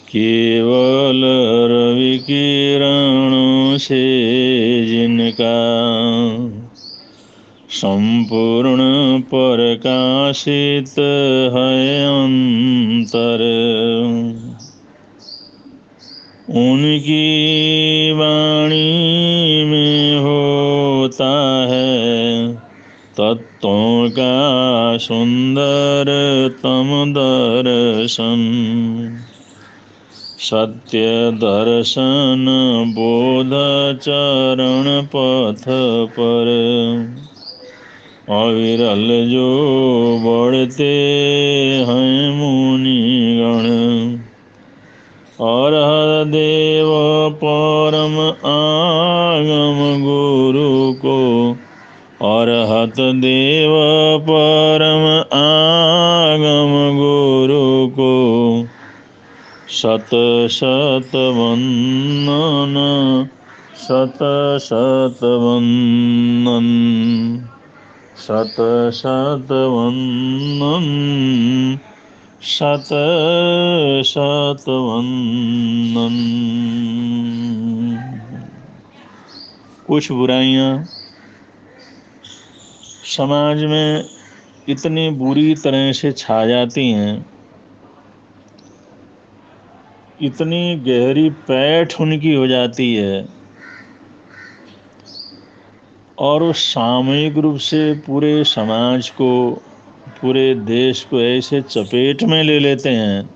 केवल रवि किरणों से जिनका संपूर्ण प्रकाशित है अंतर, उनकी वाणी में होता है तत्वों का सुंदरतम दर्शन। सत्य दर्शन बोध चरण पथ पर अविरल जो बढ़ते हैं मुनिगण। अरहत देव परम आगम गुरु को, अरहत देव परम आगम गुरु को शत शत वंदन, शत शत वंदन, शत शत वंदन, शत शत वंदन। कुछ बुराइयां समाज में इतनी बुरी तरह से छा जाती हैं, इतनी गहरी पैठ उनकी हो जाती है, और वो सामूहिक रूप से पूरे समाज को, पूरे देश को ऐसे चपेट में ले लेते हैं।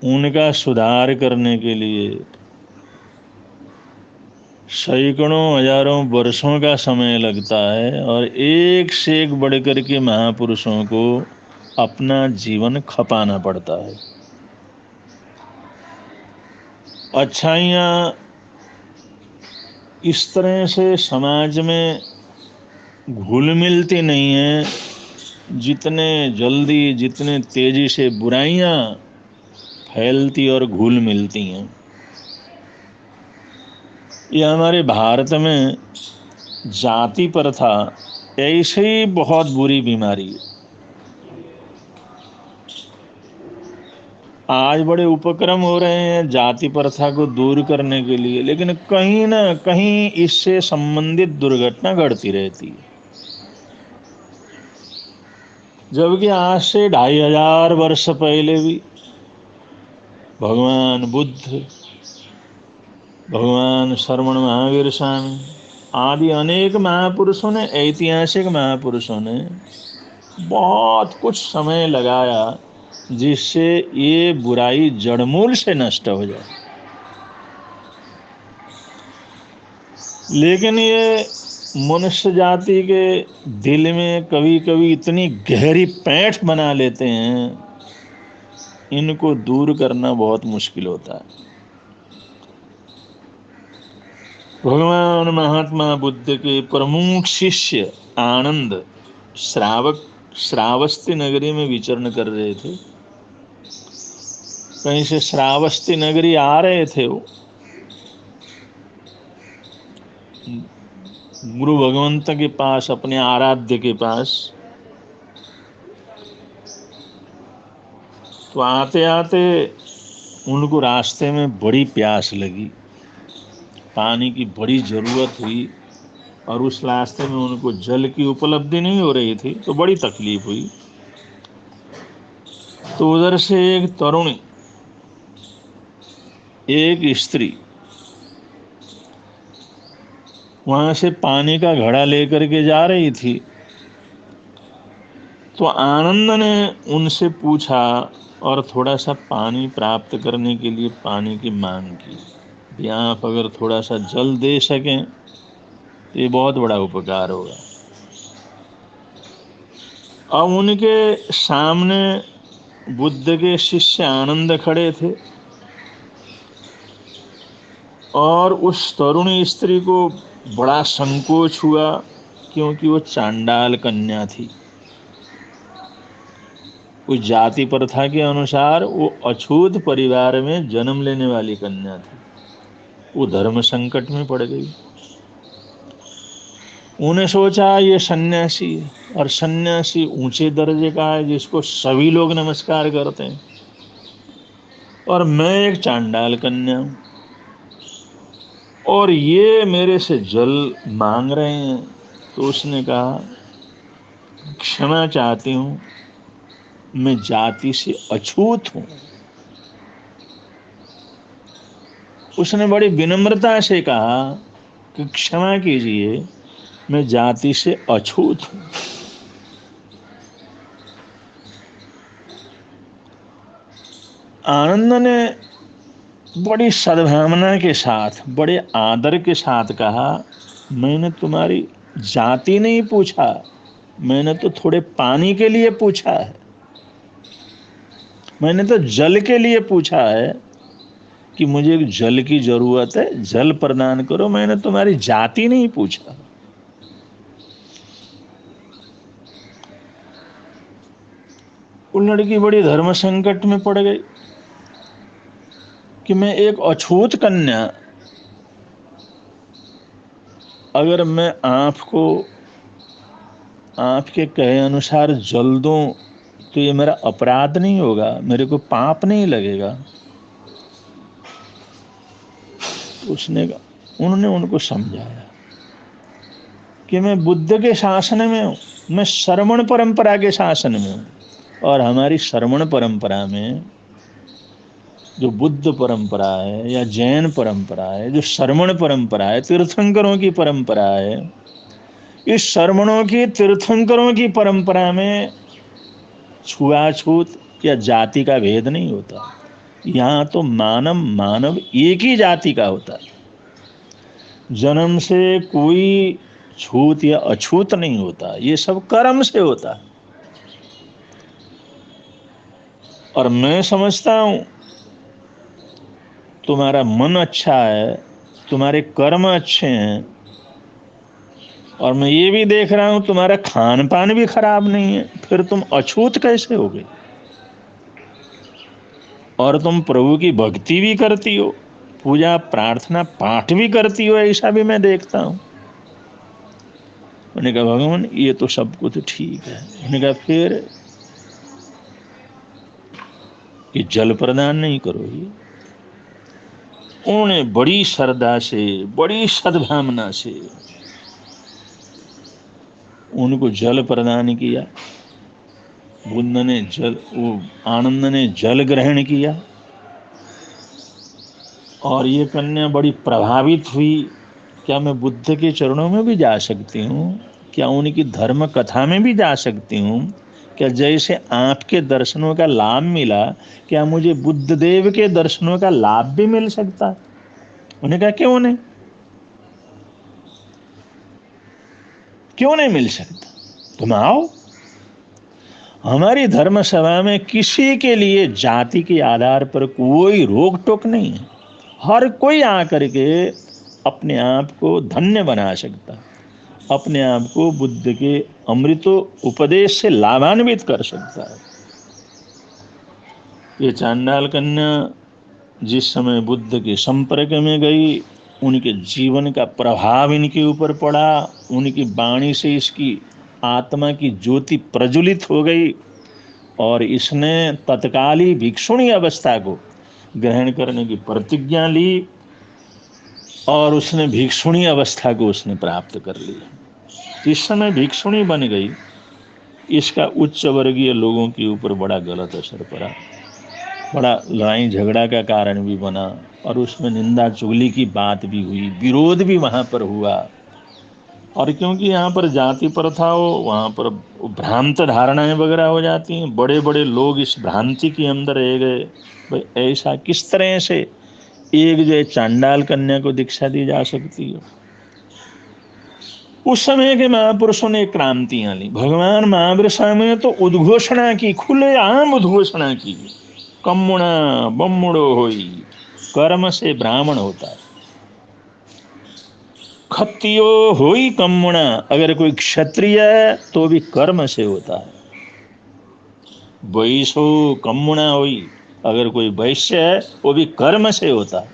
उनका सुधार करने के लिए सैकड़ों हजारों वर्षों का समय लगता है, और एक से एक बढ़कर के महापुरुषों को अपना जीवन खपाना पड़ता है। अच्छाइयाँ इस तरह से समाज में घुल मिलती नहीं हैं जितने जल्दी, जितने तेजी से बुराइयाँ फैलती और घुल मिलती हैं। ये हमारे भारत में जाति प्रथा ऐसे ही बहुत बुरी बीमारी है। आज बड़े उपक्रम हो रहे हैं जाति प्रथा को दूर करने के लिए, लेकिन कहीं ना कहीं इससे संबंधित दुर्घटना घटती रहती है। जबकि आज से 2500 वर्ष पहले भी भगवान बुद्ध, भगवान श्रवण महावीर स्वामी आदि अनेक महापुरुषों ने, ऐतिहासिक महापुरुषों ने बहुत कुछ समय लगाया जिससे ये बुराई जड़मूल से नष्ट हो जाए। लेकिन ये मनुष्य जाति के दिल में कभी कभी इतनी गहरी पैठ बना लेते हैं, इनको दूर करना बहुत मुश्किल होता है। भगवान महात्मा बुद्ध के प्रमुख शिष्य आनंद श्रावस्ती नगरी में विचरण कर रहे थे। कहीं से श्रावस्ती नगरी आ रहे थे वो, गुरु भगवंत के पास, अपने आराध्य के पास। तो आते आते उनको रास्ते में बड़ी प्यास लगी, पानी की बड़ी जरूरत हुई, और उस रास्ते में उनको जल की उपलब्धि नहीं हो रही थी, तो बड़ी तकलीफ हुई। तो उधर से एक तरुणी, एक स्त्री वहां से पानी का घड़ा लेकर के जा रही थी। तो आनंद ने उनसे पूछा और थोड़ा सा पानी प्राप्त करने के लिए पानी की मांग की, भी आप अगर थोड़ा सा जल दे सकें तो ये बहुत बड़ा उपकार होगा। अब उनके सामने बुद्ध के शिष्य आनंद खड़े थे, और उस तरुणी स्त्री को बड़ा संकोच हुआ, क्योंकि वो चांडाल कन्या थी। उस जाति प्रथा के अनुसार वो अछूत परिवार में जन्म लेने वाली कन्या थी। वो धर्म संकट में पड़ गई। उन्हें सोचा ये सन्यासी है, और सन्यासी ऊंचे दर्जे का है जिसको सभी लोग नमस्कार करते हैं। और मैं एक चांडाल कन्या हूं, और ये मेरे से जल मांग रहे हैं। तो उसने कहा, क्षमा चाहती हूं, मैं जाति से अछूत हूं। उसने बड़ी विनम्रता से कहा कि क्षमा कीजिए, मैं जाति से अछूत हूं। आनंद ने बड़ी सद्भावना के साथ, बड़े आदर के साथ कहा, मैंने तुम्हारी जाति नहीं पूछा, मैंने तो थोड़े पानी के लिए पूछा है, मैंने तो जल के लिए पूछा है कि मुझे जल की जरूरत है, जल प्रदान करो, मैंने तुम्हारी जाति नहीं पूछा। वो लड़की बड़ी धर्म संकट में पड़ गई कि मैं एक अछूत कन्या, अगर मैं आपको आपके कहे अनुसार जल दूं तो ये मेरा अपराध नहीं होगा, मेरे को पाप नहीं लगेगा। उसने उन्होंने उनको समझाया कि मैं बुद्ध के शासन में हूँ, मैं श्रवण परंपरा के शासन में हूँ, और हमारी श्रवण परंपरा में जो बुद्ध परंपरा है या जैन परंपरा है, जो श्रवण परंपरा है, तीर्थंकरों की परंपरा है, इस श्रवणों की तीर्थंकरों की परंपरा में छुआछूत या जाति का भेद नहीं होता। यहाँ तो मानव मानव एक ही जाति का होता है। जन्म से कोई छूत या अछूत नहीं होता, ये सब कर्म से होता है। और मैं समझता हूं तुम्हारा मन अच्छा है, तुम्हारे कर्म अच्छे हैं, और मैं ये भी देख रहा हूं तुम्हारा खान पान भी खराब नहीं है, फिर तुम अछूत कैसे हो गए? और तुम प्रभु की भक्ति भी करती हो, पूजा प्रार्थना पाठ भी करती हो, ऐसा भी मैं देखता हूं। उन्होंने कहा, भगवान ये तो सब कुछ ठीक है। उन्होंने कहा, फिर कि जल प्रदान नहीं करोगी? उन्होंने बड़ी श्रद्धा से, बड़ी सद्भावना से उनको जल प्रदान किया। बुद्ध ने जल, वो आनंद ने जल ग्रहण किया, और ये कन्या बड़ी प्रभावित हुई। क्या मैं बुद्ध के चरणों में भी जा सकती हूँ? क्या उनकी धर्म कथा में भी जा सकती हूँ? क्या जैसे आपके दर्शनों का लाभ मिला, क्या मुझे बुद्ध देव के दर्शनों का लाभ भी मिल सकता है? उन्हें कहा, क्यों नहीं, क्यों नहीं मिल सकता? तुम आओ, हमारी धर्म सभा में किसी के लिए जाति के आधार पर कोई रोक टोक नहीं है। हर कोई आकर के अपने आप को धन्य बना सकता, अपने आप को बुद्ध के अमृतो उपदेश से लाभान्वित कर सकता है। ये चांडाल कन्या जिस समय बुद्ध के संपर्क में गई, उनके जीवन का प्रभाव इनके ऊपर पड़ा, उनकी वाणी से इसकी आत्मा की ज्योति प्रज्वलित हो गई, और इसने तत्काली भिक्षुणी अवस्था को ग्रहण करने की प्रतिज्ञा ली, और उसने भिक्षुणी अवस्था को उसने प्राप्त कर लिया। इस समय भिक्षुणी बन गई। इसका उच्च वर्गीय लोगों के ऊपर बड़ा गलत असर पड़ा, बड़ा लड़ाई झगड़ा का कारण भी बना, और उसमें निंदा चुगली की बात भी हुई, विरोध भी वहाँ पर हुआ। और क्योंकि यहाँ पर जाति प्रथा हो, वहाँ पर भ्रांत धारणाएं वगैरह हो जाती हैं, बड़े बड़े लोग इस भ्रांति के अंदर रह गए। भाई ऐसा किस तरह से एक जो चांडाल कन्या को दीक्षा दी जा सकती है? उस समय के महापुरुषों ने क्रांतियां ली। भगवान महावीर स्वामी ने तो उद्घोषणा की, खुलेआम उद्घोषणा की, कम्मुणा बम्मुड़ो होई, कर्म से ब्राह्मण होता है। खत्तियो होई कम्मुणा, अगर कोई क्षत्रिय है तो भी कर्म से होता है। वैसो कम्मुणा होई, अगर कोई वैश्य है वो भी कर्म से होता है।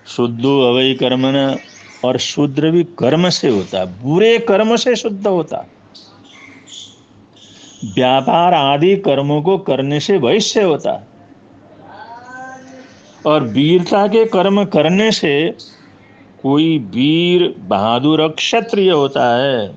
शुद्धो अवै कर्मणा, और शूद्र भी कर्म से होता है, बुरे कर्म से शुद्ध होता है। व्यापार आदि कर्मों को करने से वैश्य होता है। और वीरता के कर्म करने से कोई वीर बहादुर क्षत्रिय होता है,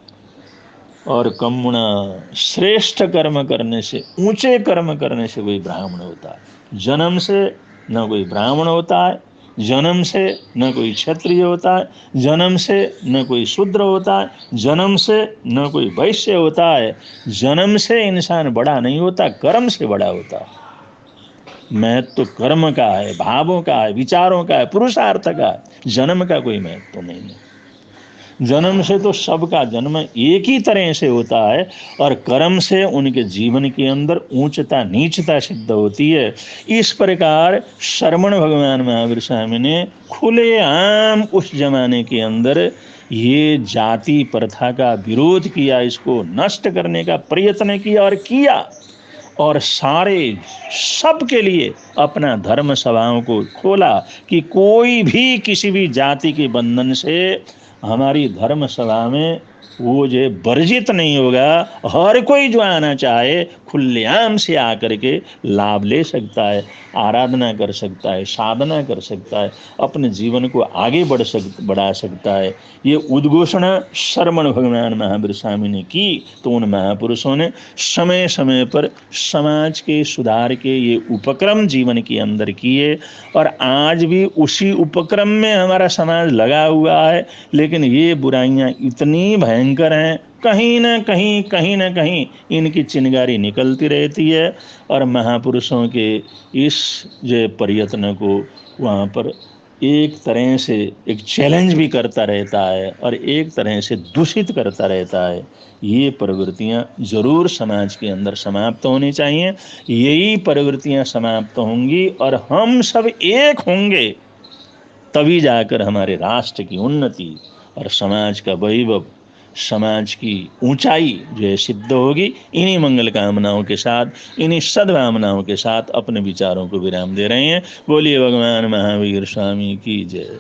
और कम्मुणा श्रेष्ठ कर्म करने से, ऊंचे कर्म करने से कोई ब्राह्मण होता है। जन्म से न कोई ब्राह्मण होता है, जन्म से न कोई क्षत्रिय होता है, जन्म से न कोई शूद्र होता है, जन्म से न कोई वैश्य होता है। जन्म से इंसान बड़ा नहीं होता, कर्म से बड़ा होता है। महत्व तो कर्म का है, भावों का है, विचारों का है, पुरुषार्थ का है। जन्म का कोई महत्व तो नहीं है। जन्म से तो सबका जन्म एक ही तरह से होता है, और कर्म से उनके जीवन के अंदर ऊंचता नीचता सिद्ध होती है। इस प्रकार श्रमण भगवान महावीर स्वामी ने खुलेआम उस जमाने के अंदर ये जाति प्रथा का विरोध किया, इसको नष्ट करने का प्रयत्न किया और किया, और सारे सबके लिए अपना धर्म सभाओं को खोला कि कोई भी किसी भी जाति के बंधन से हमारी धर्म सभा में वो जो वर्जित नहीं होगा। हर कोई जो आना चाहे खुलेआम से आकर के लाभ ले सकता है, आराधना कर सकता है, साधना कर सकता है, अपने जीवन को आगे बढ़ा सकता है। ये उद्घोषणा श्रमण भगवान महावीर स्वामी ने की, तो उन महापुरुषों ने समय समय पर समाज के सुधार के ये उपक्रम जीवन के अंदर किए, और आज भी उसी उपक्रम में हमारा समाज लगा हुआ है। लेकिन ये बुराइयां इतनी भयंकर हैं, कहीं ना कहीं इनकी चिंगारी निकलती रहती है, और महापुरुषों के इस जो प्रयत्न को वहाँ पर एक तरह से एक चैलेंज भी करता रहता है, और एक तरह से दूषित करता रहता है। ये प्रवृत्तियां जरूर समाज के अंदर समाप्त होनी चाहिए। यही प्रवृत्तियां समाप्त होंगी और हम सब एक होंगे, तभी जाकर हमारे राष्ट्र की उन्नति और समाज का वैभव, समाज की ऊंचाई जो है सिद्ध होगी। इन्हीं मंगल कामनाओं के साथ, इन्हीं सद्भावनाओं के साथ अपने विचारों को विराम दे रहे हैं। बोलिए भगवान महावीर स्वामी की जय।